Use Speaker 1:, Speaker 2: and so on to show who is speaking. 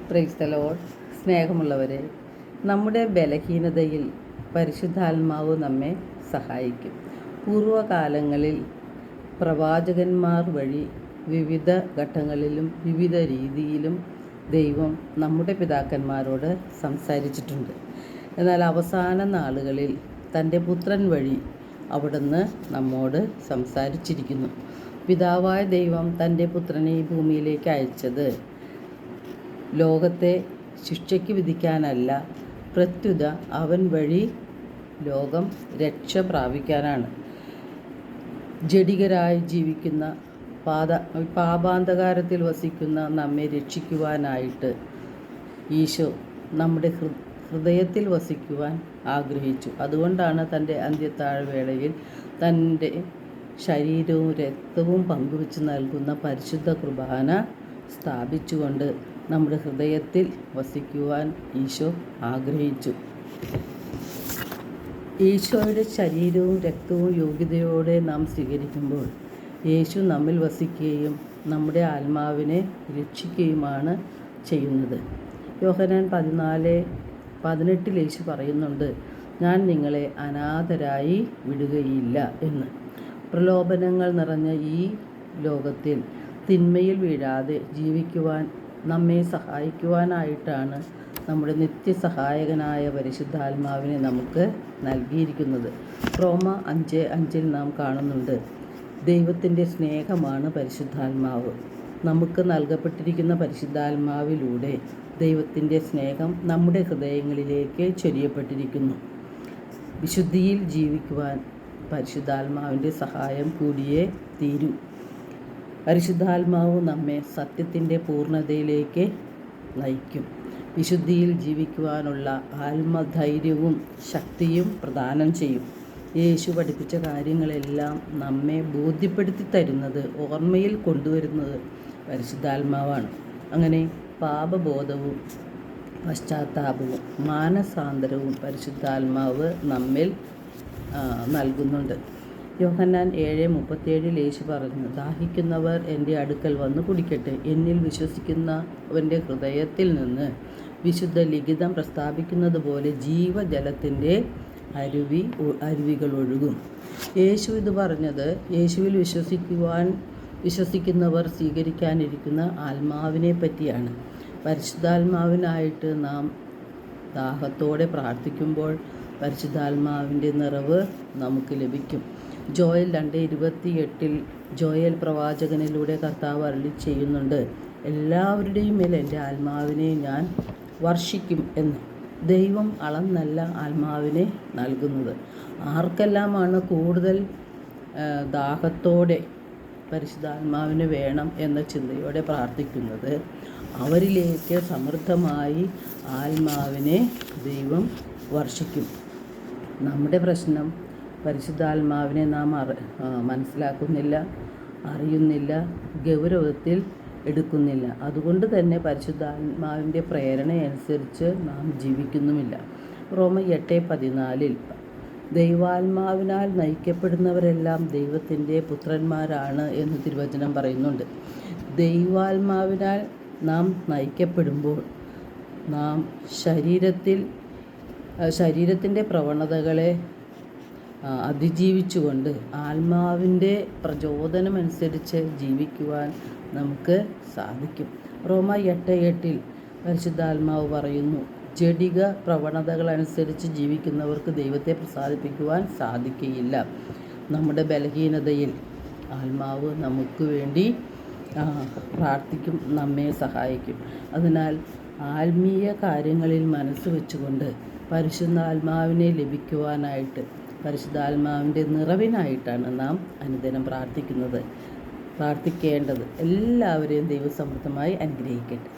Speaker 1: Praise the Lord. സ്നേഹമുള്ളവരെ, നമ്മുടെ ബലഹീനതയിൽ പരിശുദ്ധാത്മാവ് നമ്മെ സഹായിക്കും. പൂർവകാലങ്ങളിൽ പ്രവാചകന്മാർ വഴി വിവിധ ഘട്ടങ്ങളിലും വിവിധ രീതിയിലും ദൈവം നമ്മുടെ പിതാക്കന്മാരോട് സംസാരിച്ചിട്ടുണ്ട്. എന്നാൽ അവസാന നാളുകളിൽ തൻ്റെ പുത്രൻ വഴി അവിടുന്ന് നമ്മോട് സംസാരിച്ചിരിക്കുന്നു. പിതാവായ ദൈവം തൻ്റെ പുത്രനെ ഈ ഭൂമിയിലേക്ക് അയച്ചത് ലോകത്തെ ശിക്ഷയ്ക്ക് വിധിക്കാനല്ല, പ്രത്യുത അവൻ വഴി ലോകം രക്ഷ പ്രാപിക്കാനാണ്. ജഡികരായി ജീവിക്കുന്ന പാപാന്ധകാരത്തിൽ വസിക്കുന്ന നമ്മെ രക്ഷിക്കുവാനായിട്ട് ഈശോ നമ്മുടെ ഹൃദയത്തിൽ വസിക്കുവാൻ ആഗ്രഹിച്ചു. അതുകൊണ്ടാണ് തൻ്റെ അന്ത്യത്താഴവേളയിൽ തൻ്റെ ശരീരവും രക്തവും പങ്കുവെച്ച് നൽകുന്ന പരിശുദ്ധ കുർബാന സ്ഥാപിച്ചുകൊണ്ട് നമ്മുടെ ഹൃദയത്തിൽ വസിക്കുവാൻ ഈശോ ആഗ്രഹിച്ചു. ഈശോയുടെ ശരീരവും രക്തവും യോഗ്യതയോടെ നാം സ്വീകരിക്കുമ്പോൾ യേശു നമ്മിൽ വസിക്കുകയും നമ്മുടെ ആത്മാവിനെ രക്ഷിക്കുകയുമാണ് ചെയ്യുന്നത്. യോഹന്നാൻ 14:18 യേശു പറയുന്നുണ്ട്, ഞാൻ നിങ്ങളെ അനാഥരായി വിടുകയില്ല എന്ന്. പ്രലോഭനങ്ങൾ നിറഞ്ഞ ഈ ലോകത്തിൽ തിന്മയിൽ വീഴാതെ ജീവിക്കുവാൻ നമ്മെ സഹായിക്കുവാനായിട്ടാണ് നമ്മുടെ നിത്യസഹായകനായ പരിശുദ്ധാത്മാവിനെ നമുക്ക് നൽകിയിരിക്കുന്നത്. റോമ 5:5 നാം കാണുന്നുണ്ട്, ദൈവത്തിൻ്റെ സ്നേഹമാണ് പരിശുദ്ധാത്മാവ്. നമുക്ക് നൽകപ്പെട്ടിരിക്കുന്ന പരിശുദ്ധാത്മാവിലൂടെ ദൈവത്തിൻ്റെ സ്നേഹം നമ്മുടെ ഹൃദയങ്ങളിലേക്ക് ചൊരിയപ്പെട്ടിരിക്കുന്നു. വിശുദ്ധിയിൽ ജീവിക്കുവാൻ പരിശുദ്ധാത്മാവിൻ്റെ സഹായം കൂടിയേ തീരൂ. പരിശുദ്ധാത്മാവ് നമ്മെ സത്യത്തിൻ്റെ പൂർണ്ണതയിലേക്ക് നയിക്കും. വിശുദ്ധിയിൽ ജീവിക്കുവാനുള്ള ആത്മധൈര്യവും ശക്തിയും പ്രദാനം ചെയ്യും. യേശു പഠിപ്പിച്ച കാര്യങ്ങളെല്ലാം നമ്മെ ബോധ്യപ്പെടുത്തി തരുന്നത്, ഓർമ്മയിൽ കൊണ്ടുവരുന്നത് പരിശുദ്ധാത്മാവാണ്. അങ്ങനെ പാപബോധവും പശ്ചാത്താപവും മാനസാന്തരവും പരിശുദ്ധാത്മാവ് നമ്മിൽ നൽകുന്നുണ്ട്. യോഹന്നാൻ 7:37 യേശു പറഞ്ഞു, ദാഹിക്കുന്നവർ എൻ്റെ അടുക്കൽ വന്ന് കുടിക്കട്ടെ. എന്നിൽ വിശ്വസിക്കുന്നവൻ്റെ ഹൃദയത്തിൽ നിന്ന് വിശുദ്ധ ലിഖിതം പ്രസ്താവിക്കുന്നത് പോലെ ജീവജലത്തിൻ്റെ അരുവികൾ ഒഴുകും. യേശു ഇത് പറഞ്ഞത് യേശുവിൽ വിശ്വസിക്കുന്നവർ സ്വീകരിക്കാനിരിക്കുന്ന ആത്മാവിനെ പറ്റിയാണ്. പരിശുദ്ധാത്മാവിനായിട്ട് നാം ദാഹത്തോടെ പ്രാർത്ഥിക്കുമ്പോൾ പരിശുദ്ധാത്മാവിൻ്റെ നിറവ് നമുക്ക് ലഭിക്കും. ജോയൽ 2:28 ജോയൽ പ്രവാചകനിലൂടെ കർത്താവ് അരുളി ചെയ്യുന്നുണ്ട്, എല്ലാവരുടെയും മേൽ എൻ്റെ ആത്മാവിനെ ഞാൻ വർഷിക്കും എന്ന്. ദൈവം അളന്നല്ല ആത്മാവിനെ നൽകുന്നത്. ആർക്കെല്ലാമാണ് കൂടുതൽ ദാഹത്തോടെ പരിശുദ്ധാത്മാവിന് വേണം എന്ന ചിന്തയോടെ പ്രാർത്ഥിക്കുന്നത്, അവരിലേക്ക് സമൃദ്ധമായി ആത്മാവിനെ ദൈവം വർഷിക്കും. നമ്മുടെ പ്രശ്നം പരിശുദ്ധാത്മാവിനെ നാം മനസ്സിലാക്കുന്നില്ല, അറിയുന്നില്ല, ഗൗരവത്തിൽ എടുക്കുന്നില്ല. അതുകൊണ്ട് തന്നെ പരിശുദ്ധാത്മാവിൻ്റെ പ്രേരണയനുസരിച്ച് നാം ജീവിക്കുന്നുമില്ല. റോമ 8:14 ദൈവാത്മാവിനാൽ നയിക്കപ്പെടുന്നവരെല്ലാം ദൈവത്തിൻ്റെ പുത്രന്മാരാണ് എന്ന് തിരുവചനം പറയുന്നുണ്ട്. ദൈവാത്മാവിനാൽ നാം നയിക്കപ്പെടുമ്പോൾ നാം ശരീരത്തിൻ്റെ പ്രവണതകളെ അതിജീവിച്ചുകൊണ്ട് ആത്മാവിൻ്റെ പ്രചോദനമനുസരിച്ച് ജീവിക്കുവാൻ നമുക്ക് സാധിക്കും. റോമ 8:8 പരിശുദ്ധാത്മാവ് പറയുന്നു, ജഡിക പ്രവണതകളനുസരിച്ച് ജീവിക്കുന്നവർക്ക് ദൈവത്തെ പ്രസാദിപ്പിക്കുവാൻ സാധിക്കുകയില്ല. നമ്മുടെ ബലഹീനതയിൽ ആത്മാവ് നമുക്ക് വേണ്ടി പ്രാർത്ഥിക്കും, നമ്മെ സഹായിക്കും. അതിനാൽ ആത്മീയ കാര്യങ്ങളിൽ മനസ്സ് വെച്ചുകൊണ്ട് പരിശുദ്ധാത്മാവിനെ ലഭിക്കുവാനായിട്ട്, പരിശുദ്ധാത്മാവിൻ്റെ നിറവിനായിട്ടാണ് നാം അനുദിനം പ്രാർത്ഥിക്കേണ്ടത്. എല്ലാവരെയും ദൈവസമൃദ്ധമായി അനുഗ്രഹിക്കട്ടെ.